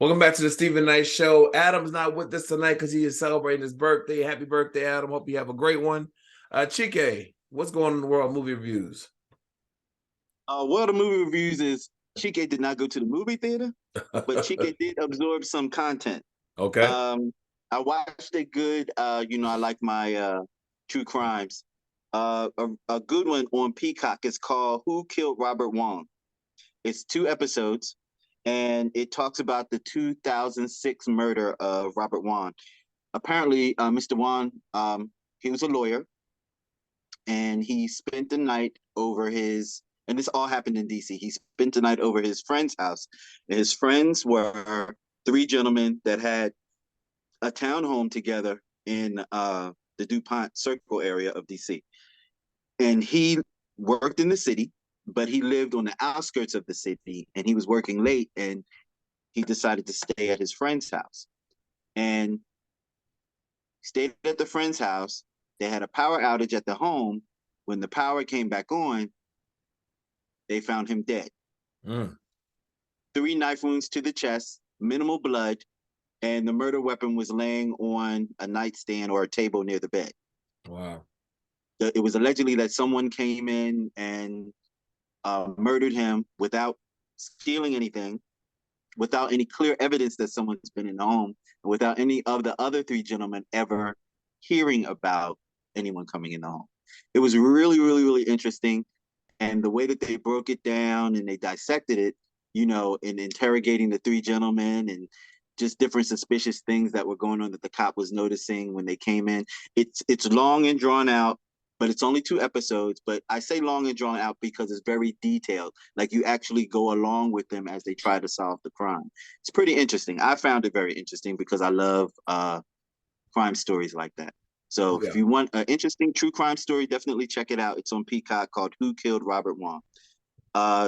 Welcome back to the Stephen Knight Show. Adam's not with us tonight because he is celebrating his birthday. Happy birthday, Adam. Hope you have a great one. Chike, what's going on in the world of movie reviews? Well, the movie reviews is Chike did not go to the movie theater, but Chike did absorb some content. Okay. Um, I watched a good, I like my true crimes. A good one on Peacock is called "Who Killed Robert Wong." It's 2 episodes, and it talks about the 2006 murder of Robert Wong. Apparently, Mr. Wong, he was a lawyer, and he spent the night over his and this all happened in DC. He spent the night over his friend's house. His friends were three gentlemen that had a townhome together in the DuPont Circle area of DC. And he worked in the city, but he lived on the outskirts of the city, and he was working late, and he decided to stay at his friend's house. And stayed at the friend's house. They had a power outage at the home. When the power came back on, they found him dead. Mm. 3 knife wounds to the chest, minimal blood, and the murder weapon was laying on a nightstand or a table near the bed. Wow. It was allegedly that someone came in and murdered him without stealing anything, without any clear evidence that someone's been in the home, and without any of the other three gentlemen ever hearing about anyone coming in the home. It was really, really, really interesting. And the way that they broke it down and they dissected it, in interrogating the three gentlemen and just different suspicious things that were going on that the cop was noticing when they came in. It's long and drawn out, but it's only 2 episodes. But I say long and drawn out because it's very detailed. Like you actually go along with them as they try to solve the crime. It's pretty interesting. I found it very interesting because I love crime stories like that. So Yeah. if you want an interesting true crime story, definitely check it out. It's on Peacock called "Who Killed Robert Wong."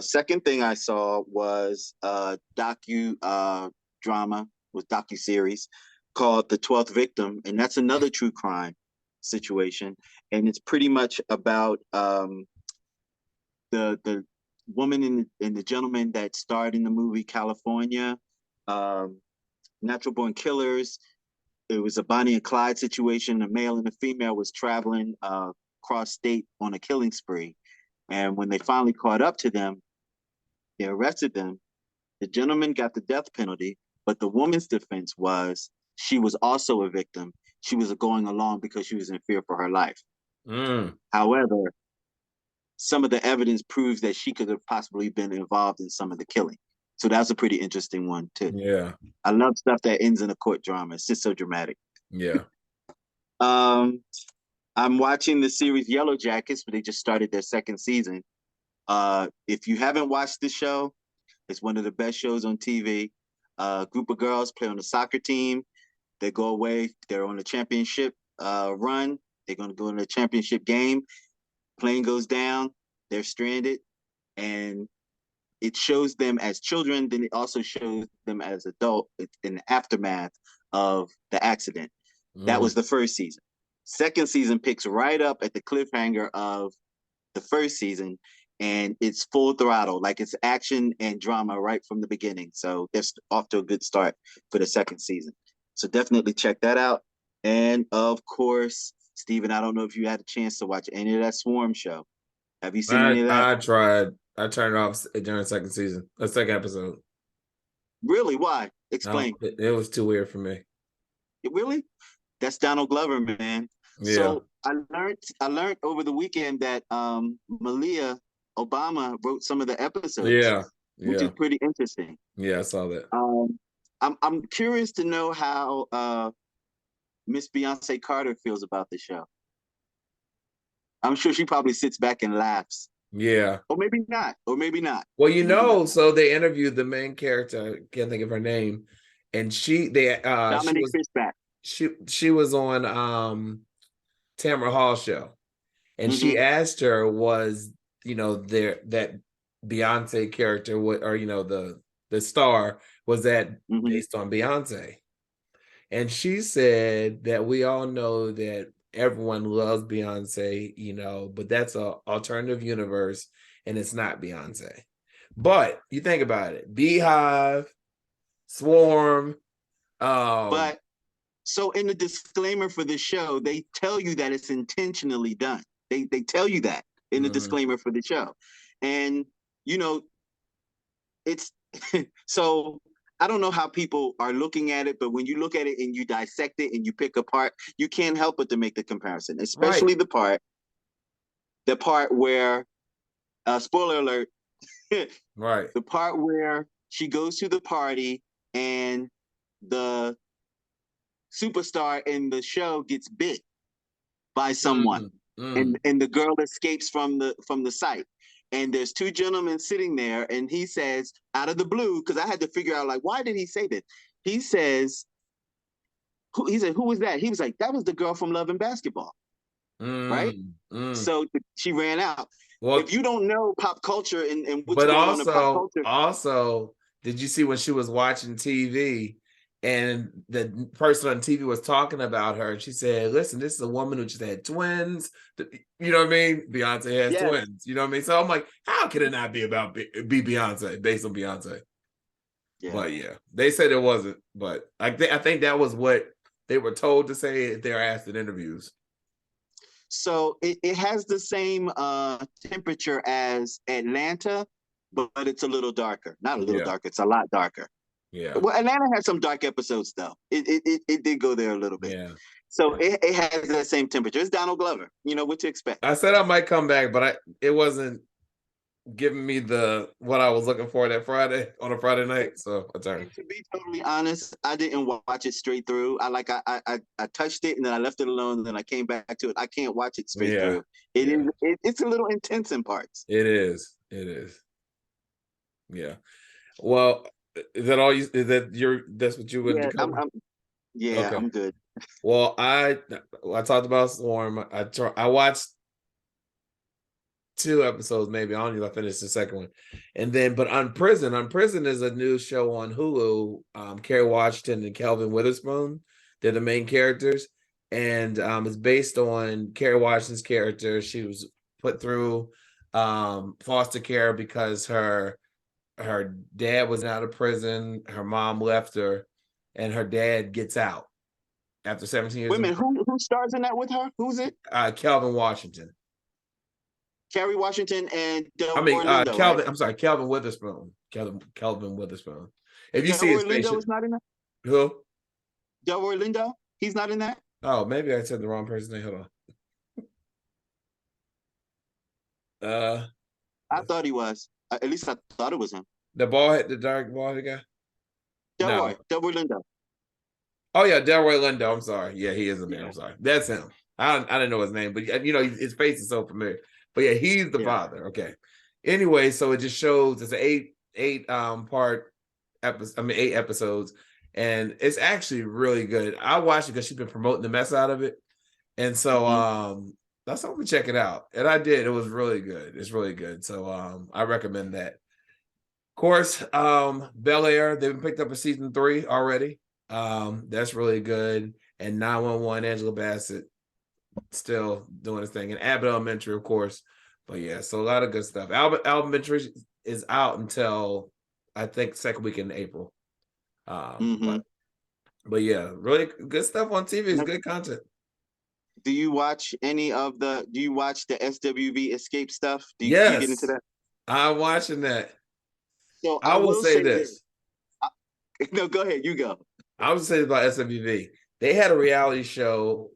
Second thing I saw was drama, was docu series called "The 12th Victim," and that's another true crime situation, and it's pretty much about the woman and the gentleman that starred in the movie California, um, Natural Born Killers. It was a Bonnie and Clyde situation. A male and a female was traveling across state on a killing spree. And when they finally caught up to them, they arrested them. The gentleman got the death penalty, but the woman's defense was she was also a victim. She was going along because she was in fear for her life. Mm. However, some of the evidence proves that she could have possibly been involved in some of the killing. So that's a pretty interesting one too. Yeah. I love stuff that ends in a court drama. It's just so dramatic. Yeah. Um, I'm watching the series Yellow Jackets, but they just started their second season. If you haven't watched the show, it's one of the best shows on TV. A group of girls play on a soccer team. They go away. They're on a championship run. They're going to go in a championship game. Plane goes down. They're stranded, and it shows them as children. Then it also shows them as adults in the aftermath of the accident. That was Mm. the first season. Second season picks right up at the cliffhanger of the first season, and it's full throttle. Like it's action and drama right from the beginning. So that's off to a good start for the second season. So definitely check that out. And of course, Steven, I don't know if you had a chance to watch any of that Swarm show. Have you seen I any of that? I tried. I turned it off during the second season, the second episode. Really? Why? No, Explain. it was too weird for me. Really? That's Donald Glover, man. Yeah. So I learned over the weekend that Malia Obama wrote some of the episodes, Yeah. which is Yeah. pretty interesting. Yeah. I saw that. I'm curious to know how Miss Beyonce Carter feels about the show. I'm sure she probably sits back and laughs, Yeah. or maybe not, or maybe not, Well, maybe not. so they interviewed the main character, can't think of her name, and Dominic Fishback. she was on Tamara Hall show, and she Mm-hmm. asked her, was there that Beyonce character, what, or the star, was that Mm-hmm. based on Beyonce? And she said that we all know that everyone loves Beyonce, but that's a alternative universe, and it's not Beyonce. But you think about it, Beehive, Swarm. Um, But so in the disclaimer for the show, they tell you that it's intentionally done. They tell you that in the mhm. disclaimer for the show. And you know, it's so I don't know how people are looking at it, but when you look at it and you dissect it and you pick apart, you can't help but to make the comparison, Right, especially the part where spoiler alert, right. the part where she goes to the party and the superstar in the show gets bit by someone, Mm, mm, and the girl escapes from the site, and there's two gentlemen sitting there, and he says out of the blue, because I had to figure out, like, why did he say this. He says, he said, who was that? He was like, that was the girl from Love and Basketball, right? mm, mm. So she ran out. Well, If you don't know pop culture and what's but going on in pop also, culture, did you see when she was watching TV and the person on TV was talking about her? And she said, "Listen, this is a woman who just had twins. You know what I mean? Beyonce has yes, twins. You know what I mean? So I'm like, how can it not be about be Beyonce based on Beyonce? yeah. But yeah, they said it wasn't. But I think that was what they were told to say if they're asked in interviews. So it has the same temperature as Atlanta, but it's a little darker. Not a little Yeah, darker, it's a lot darker. yeah, Well, Atlanta had some dark episodes though. It did go there a little bit. yeah. So it has that same temperature. It's Donald Glover. You know what to expect. I said I might come back, but it wasn't giving me the what I was looking for that Friday on a Friday And, night. So I turned. and to be totally honest, I didn't watch it straight through. I touched it and then I left it alone. And then I came back to it. I can't watch it straight Yeah, through. It yeah. is it's a little intense in parts. It is. It is. Yeah. Well, is that all you? Is that your? That's what you wanted to Yeah, cover? Okay. I'm good. Well, I talked about Swarm. I watched 2 episodes, maybe. I don't even know if I finished the second one. And then, but on Prison is a new show on Hulu. Kerry Washington and Kelvin Witherspoon, they're the main characters, and it's based on Kerry Washington's character. She was put through foster care because her dad was out of prison. Her mom left her, and her dad gets out after 17 years Wait a in minute, who stars in that with her? Who's it? Kelvin Washington. Kerry Washington and I mean, Delroy Lindo, right? Kelvin. I'm sorry, Kelvin Witherspoon. Kelvin Witherspoon. If you see his Delroy face, Lindo is not in that. who? Delroy Lindo, he's not in that. Oh, maybe I said the wrong person's name. Hold on. Uh, I thought he was. At least I thought it was him. the dark bald head guy. No. Delroy Lindo. Oh yeah, Delroy Lindo. I'm sorry. Yeah, he is in there. I'm Yeah, sorry. That's him. I didn't know his name, but his face is so familiar. But yeah, he's the yeah. father. Okay. Anyway, so it just shows it's an eight part episode. I mean, 8 episodes, and it's actually really good. I watched it because she's been promoting the mess out of it, and so Mm-hmm. that's something to check it out. And I did. It was really good. It's really good. So I recommend that. Of course, Bel Air, they've been picked up a season 3 already. That's really good. And 911, Angela Bassett still doing his thing. And Abbott Elementary, of course. But yeah, so a lot of good stuff. Elementary is out until I think second week in April. Um, Mm-hmm. but but yeah, really good stuff on TV. It's good content. Do you watch any of the? Do you watch the SWV Escape stuff? Do you get into Yes, that? I'm watching that. So I I will will say say this. this. No, go ahead. You go. I was saying about SWV. They had a reality show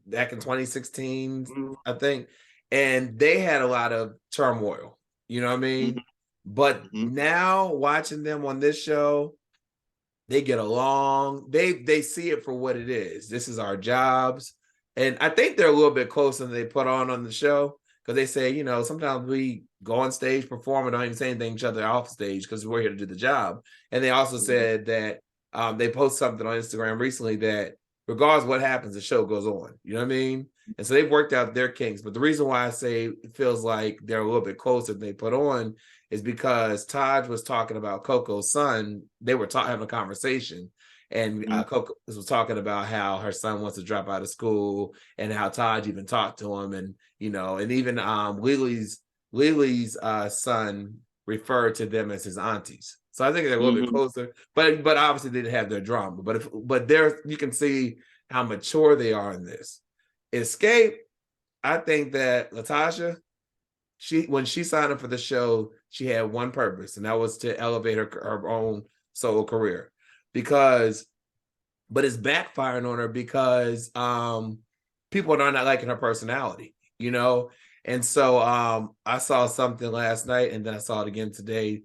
back in 2016, Mm-hmm. I think, and they had a lot of turmoil. You know what I mean? But Mm-hmm. now watching them on this show, they get along. They see it for what it is. This is our jobs, and I think they're a little bit closer than they put on the show because they say, sometimes we go on stage, perform, and don't even say anything to each other off stage because we're here to do the job. And they also Mm-hmm. said that they post something on Instagram recently that regardless of what happens, the show goes on. You know what I mean? And so they've worked out their kinks. But the reason why I say it feels like they're a little bit closer than they put on is because Taj was talking about Coco's son. They were having a conversation, and Coco was talking about how her son wants to drop out of school, and how Taj even talked to him, and and even Lily's son referred to them as his aunties. So I think they're a little bit closer, but obviously they didn't have their drama. But there you can see how mature they are in this. Escape, I think that Latasha, when she signed up for the show, she had one purpose, and that was to elevate her own solo career. But it's backfiring on her because people are not liking her personality, you know. And so I saw something last night, and then I saw it again today.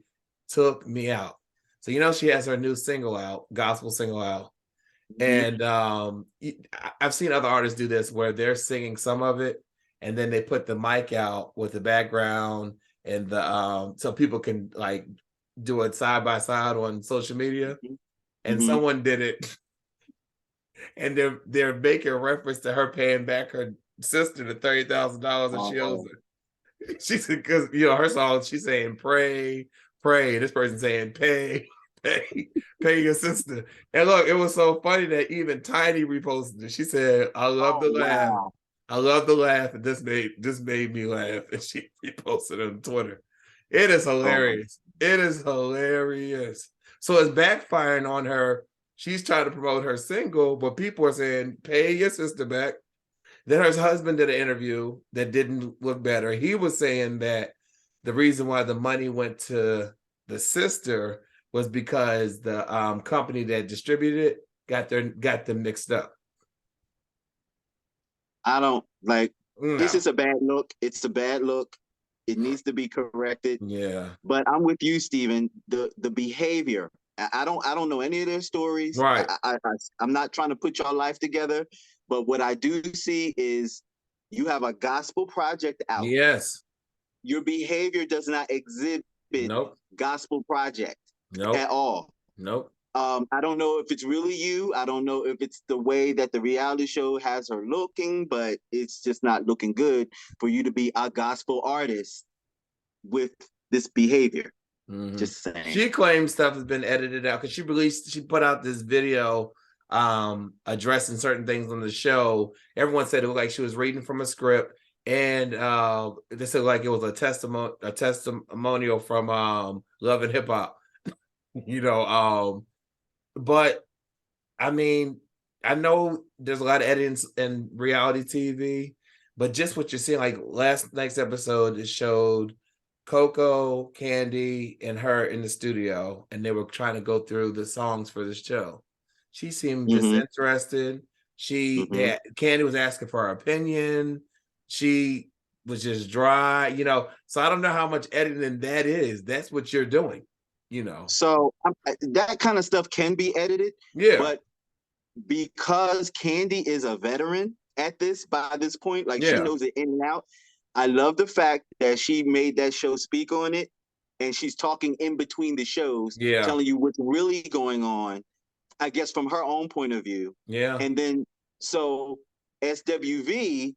Took me out. So she has her new single out, gospel single out, and I've seen other artists do this where they're singing some of it, and then they put the mic out with the background and the so people can like do it side by side on social media. And someone did it, and they're making reference to her paying back her sister the $30,000 that she owes her. She said, because her song, she's saying pray, pray. This person saying pay, pay your sister. And look, it was so funny that even Tiny reposted it. She said, I love the laugh. Wow. I love the laugh, and this made me laugh. And she reposted it on Twitter. It is hilarious. It is hilarious. So it's backfiring on her. She's trying to promote her single, but people are saying, pay your sister back. Then her husband did an interview that didn't look better. He was saying that the reason why the money went to the sister was because the company that distributed it got them mixed up. I don't like. No. This is a bad look. It's a bad look. It needs to be corrected. Yeah. But I'm with you, Steven. The behavior. I don't know any of their stories. Right. I'm not trying to put y'all life together, but what I do see is you have a gospel project out. Yes. Your behavior does not exhibit gospel project at all. Nope. I don't know if it's really you. I don't know if it's the way that the reality show has her looking, but it's just not looking good for you to be a gospel artist with this behavior. Just saying. She claims stuff has been edited out because she put out this video addressing certain things on the show. Everyone said it looked like she was reading from a script, and they said like it was a testimonial from Love and Hip Hop. But I mean, I know there's a lot of edits in reality TV, but just what you're seeing, like next episode, it showed Coco, Candy, and her in the studio, and they were trying to go through the songs for this show. She seemed disinterested. Candy was asking for her opinion. She was just dry, So I don't know how much editing that is. That's what you're doing, So that kind of stuff can be edited. Yeah. But because Candy is a veteran by this point, like she knows it in and out. I love the fact that she made that show speak on it, and she's talking in between the shows, telling you what's really going on, I guess from her own point of view. Yeah. And then so SWV,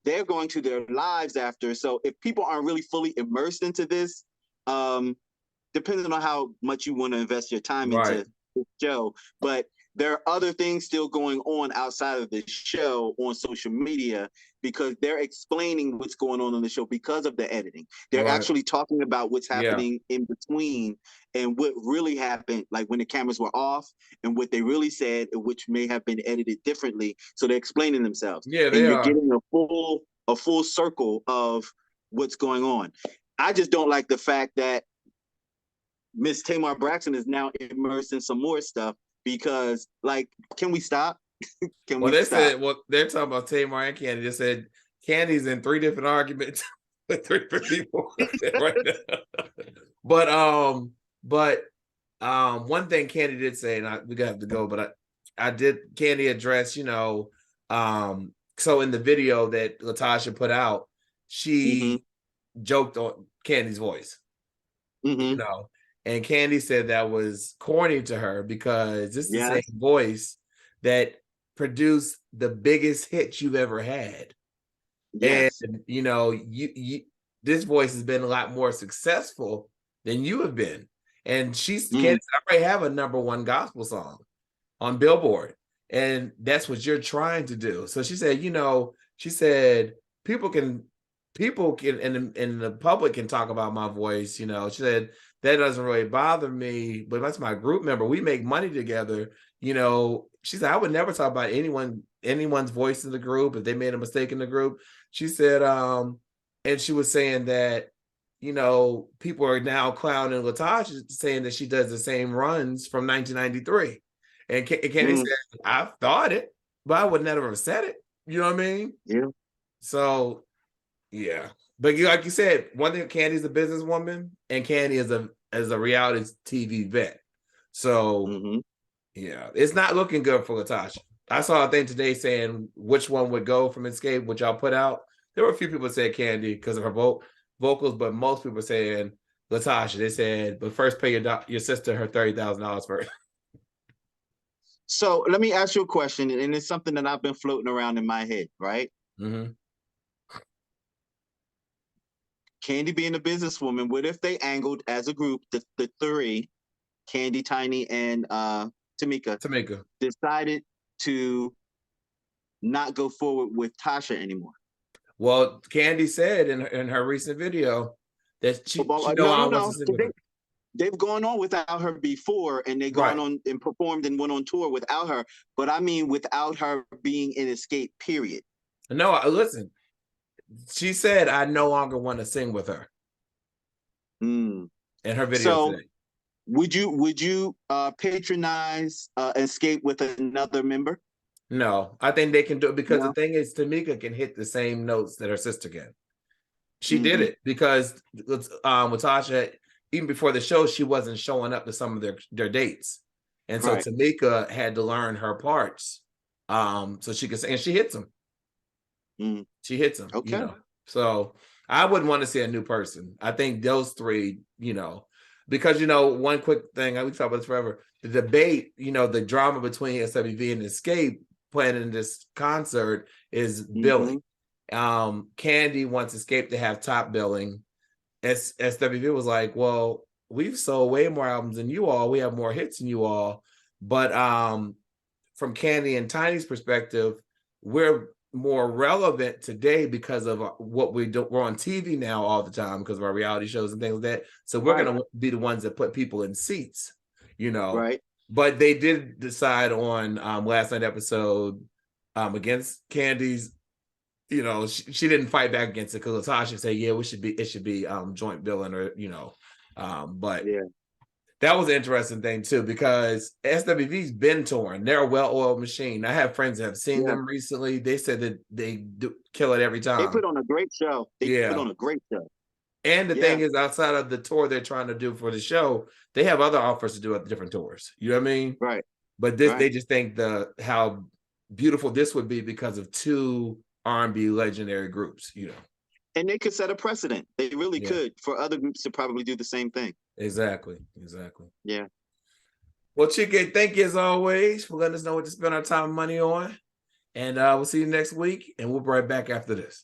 they're going to their lives after. So if people aren't really fully immersed into this, depending on how much you want to invest your time into the show, but there are other things still going on outside of the show on social media because they're explaining what's going on the show because of the editing. They're actually talking about what's happening in between and what really happened, like when the cameras were off and what they really said, which may have been edited differently. So they're explaining themselves. Yeah, and you're getting a full circle of what's going on. I just don't like the fact that Miss Tamar Braxton is now immersed in some more stuff. Because, like, can we stop? They're talking about Tamar and Candy. They said Candy's in 3 different arguments with 3 different people right now. But one thing Candy did say, and we gotta have to go, but Candy address, so in the video that Latasha put out, she joked on Candy's voice. And Candy said that was corny to her because this is the same voice that produced the biggest hit you've ever had. Yes. And, this voice has been a lot more successful than you have been. And Candy already have a #1 gospel song on Billboard. And that's what you're trying to do. So she said, people can and the public can talk about my voice. She said that doesn't really bother me, but that's my group member. We make money together. She said, I would never talk about anyone's voice in the group if they made a mistake in the group. She said, and she was saying that, people are now clowning Latasha, saying that she does the same runs from 1993. And Candy said, I've thought it, but I would never have said it. You know what I mean? Yeah. So, yeah. But like you said, one thing, Candy's a businesswoman, and Candy is a reality TV vet. So, yeah, it's not looking good for Latasha. I saw a thing today saying which one would go from Escape, which y'all put out. There were a few people that said Candy because of her vocals, but most people saying Latasha. They said, but first pay your sister her $30,000 first. So let me ask you a question, and it's something that I've been floating around in my head, right? Mm-hmm. Candy being a businesswoman, what if they angled as a group, the three, Candy, Tiny, and Tamika, decided to not go forward with Tasha anymore? Well, Candy said in her recent video that she no. They've gone on without her before, and they've gone on and performed and went on tour without her. But I mean, without her being in Escape, period. No, listen. She said, I no longer want to sing with her. In her video today. Would you patronize Escape with another member? No, I think they can do it because the thing is, Tamika can hit the same notes that her sister can. She did it because with Tasha, even before the show, she wasn't showing up to some of their dates, and so Tamika had to learn her parts, so she could sing, and she hits them. She hits them, okay. So I wouldn't want to see a new person. I think those three, because one quick thing, we talk about this forever. The debate, the drama between SWV and Escape planning this concert is billing. Candy wants Escape to have top billing. SWV was like, well, we've sold way more albums than you all. We have more hits than you all. But from Candy and Tiny's perspective, we're more relevant today because of what we do. We're on TV now all the time because of our reality shows and things like that. So we're going to be the ones that put people in seats, Right. But they did decide on last night episode against Candy's. She didn't fight back against it because Latasha said, "Yeah, it should be joint billing," or but yeah. That was an interesting thing too, because SWV's been touring. They're a well-oiled machine. I have friends that have seen them recently. They said that they do kill it every time. They put on a great show. Put on a great show. And the thing is, outside of the tour they're trying to do for the show, they have other offers to do at different tours. You know what I mean? Right. But they just think how beautiful this would be because of two R&B legendary groups, And they could set a precedent. They really could for other groups to probably do the same thing. Exactly. Yeah. Well, Chike, thank you as always for letting us know what to spend our time and money on. And we'll see you next week, and we'll be right back after this.